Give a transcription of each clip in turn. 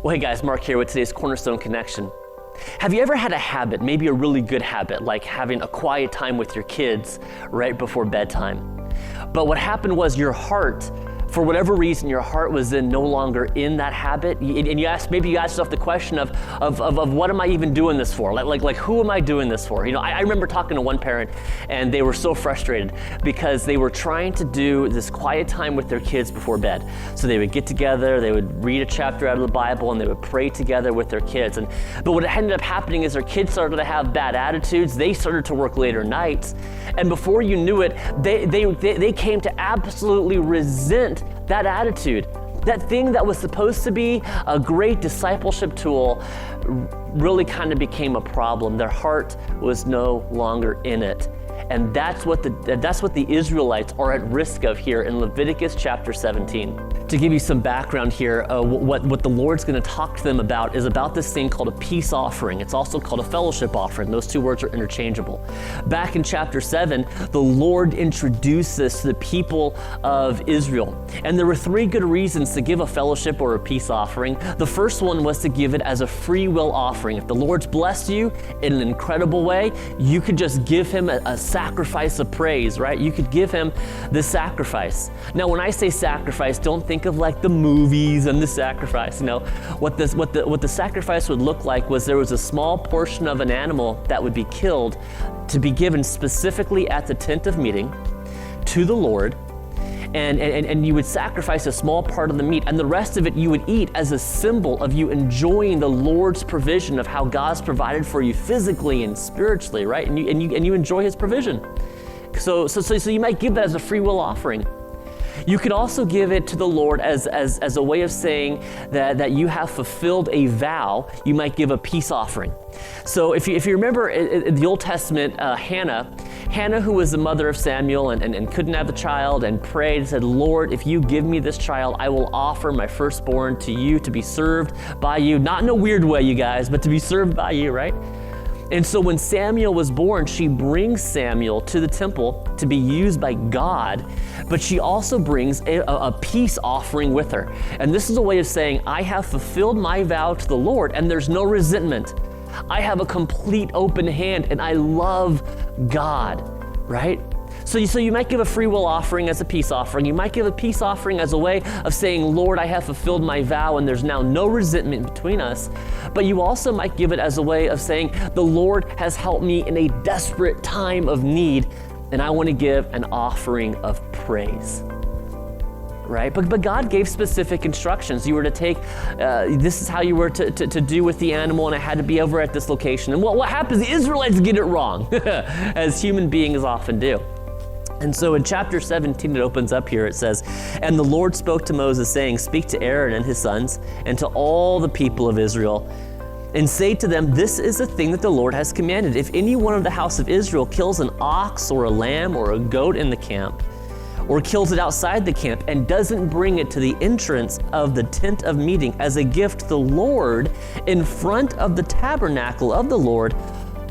Well, hey guys, Mark here with today's Cornerstone Connection. Have you ever had a habit, maybe a really good habit, like having a quiet time with your kids right before bedtime? But what happened was your heart, for whatever reason, your heart was then no longer in that habit. And you asked yourself the question of what am I even doing this for? Like who am I doing this for? You know, I remember talking to one parent and they were so frustrated because they were trying to do this quiet time with their kids before bed. So they would get together, they would read a chapter out of the Bible, and they would pray together with their kids. But what ended up happening is their kids started to have bad attitudes. They started to work later nights. And before you knew it, they came to absolutely resent that attitude. That thing that was supposed to be a great discipleship tool really kind of became a problem. Their heart was no longer in it. And that's what the Israelites are at risk of here in Leviticus chapter 17. To give you some background here, what the Lord's going to talk to them about is about this thing called a peace offering. It's also called a fellowship offering. Those two words are interchangeable. Back in chapter 7, the Lord introduced this to the people of Israel. And there were three good reasons to give a fellowship or a peace offering. The first one was to give it as a free will offering. If the Lord's blessed you in an incredible way, you could just give him a sacrifice of praise, right? You could give him the sacrifice. Now, when I say sacrifice, don't think of like the movies and the sacrifice. You know, what the sacrifice would look like was there was a small portion of an animal that would be killed to be given specifically at the tent of meeting to the Lord. And you would sacrifice a small part of the meat, and the rest of it you would eat as a symbol of you enjoying the Lord's provision of how God's provided for you physically and spiritually, right? And you enjoy his provision. So you might give that as a free will offering. You could also give it to the Lord as a way of saying that you have fulfilled a vow. You might give a peace offering. So if you remember in the Old Testament, Hannah, who was the mother of Samuel and couldn't have the child, and prayed and said, Lord, if you give me this child, I will offer my firstborn to you to be served by you. Not in a weird way, you guys, but to be served by you, right? And so when Samuel was born, she brings Samuel to the temple to be used by God, but she also brings a peace offering with her. And this is a way of saying, I have fulfilled my vow to the Lord, and there's no resentment. I have a complete open hand, and I love God, right? So you might give a free will offering as a peace offering. You might give a peace offering as a way of saying, Lord, I have fulfilled my vow and there's now no resentment between us. But you also might give it as a way of saying, the Lord has helped me in a desperate time of need, and I want to give an offering of praise. Right? But God gave specific instructions. You were to take, this is how you were to do with the animal, and it had to be over at this location. And what happens? The Israelites get it wrong, as human beings often do. And so in chapter 17, it opens up here. It says, and the Lord spoke to Moses, saying, speak to Aaron and his sons, and to all the people of Israel, and say to them, this is a thing that the Lord has commanded. If any one of the house of Israel kills an ox or a lamb or a goat in the camp, or kills it outside the camp and doesn't bring it to the entrance of the tent of meeting as a gift to the Lord in front of the tabernacle of the Lord,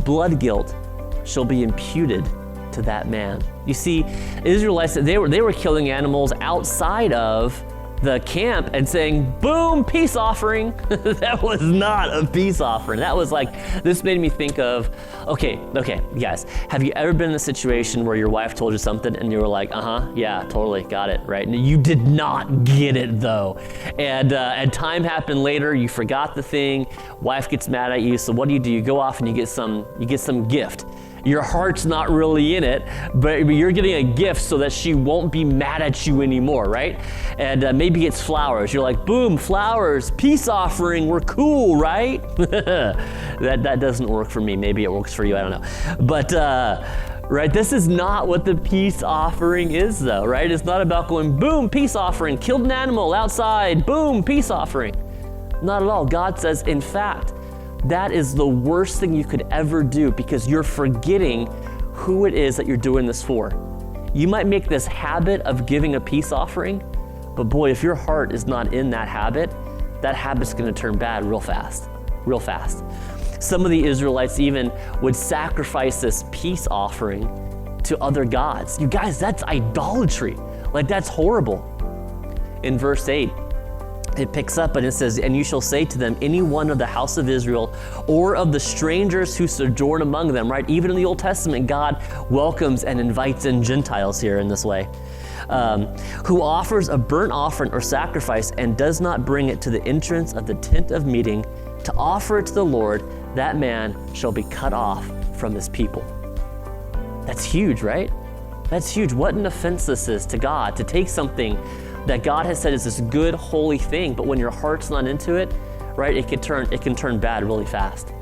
blood guilt shall be imputed to that man. You see, Israelites, they were killing animals outside of the camp and saying, boom, peace offering. That was not a peace offering. That was like, this made me think of, okay, guys, have you ever been in a situation where your wife told you something and you were like, yeah, totally, got it, right? And you did not get it though. And time happened later, you forgot the thing, wife gets mad at you, so what do? You go off and you get some gift. Your heart's not really in it, but you're getting a gift so that she won't be mad at you anymore, right? And maybe it's flowers. You're like, boom, flowers, peace offering, we're cool, right? That doesn't work for me. Maybe it works for you, I don't know. But right, this is not what the peace offering is though, right? It's not about going, boom, peace offering, killed an animal outside, boom, peace offering. Not at all. God says, in fact, that is the worst thing you could ever do because you're forgetting who it is that you're doing this for. You might make this habit of giving a peace offering, but boy, if your heart is not in that habit's gonna turn bad real fast. Some of the Israelites even would sacrifice this peace offering to other gods. You guys, that's idolatry. Like, that's horrible. In verse 8, it picks up and it says, and you shall say to them, any one of the house of Israel or of the strangers who sojourn among them, right? Even in the Old Testament, God welcomes and invites in Gentiles here in this way. Who offers a burnt offering or sacrifice and does not bring it to the entrance of the tent of meeting to offer it to the Lord, that man shall be cut off from his people. That's huge, right? That's huge. What an offense this is to God, to take something that God has said is this good, holy thing, but when your heart's not into it, right, it can turn bad really fast.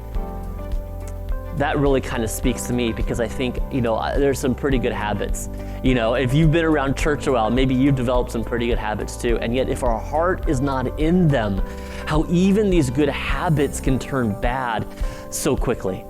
That really kind of speaks to me because I think, there's some pretty good habits. If you've been around church a while, maybe you've developed some pretty good habits too. And yet if our heart is not in them, how even these good habits can turn bad so quickly.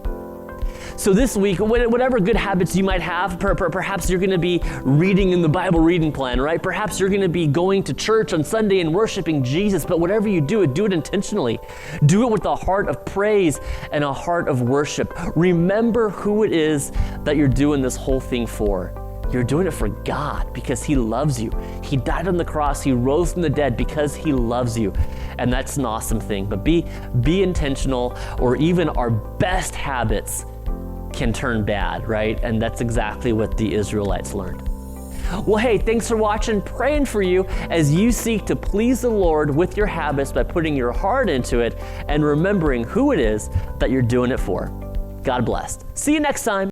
So this week, whatever good habits you might have, perhaps you're going to be reading in the Bible reading plan, right? Perhaps you're going to be going to church on Sunday and worshiping Jesus, but whatever you do it intentionally. Do it with a heart of praise and a heart of worship. Remember who it is that you're doing this whole thing for. You're doing it for God because He loves you. He died on the cross. He rose from the dead because He loves you. And that's an awesome thing. But be intentional, or even our best habits can turn bad, right? And that's exactly what the Israelites learned. Well, hey, thanks for watching. Praying for you as you seek to please the Lord with your habits by putting your heart into it and remembering who it is that you're doing it for. God bless. See you next time.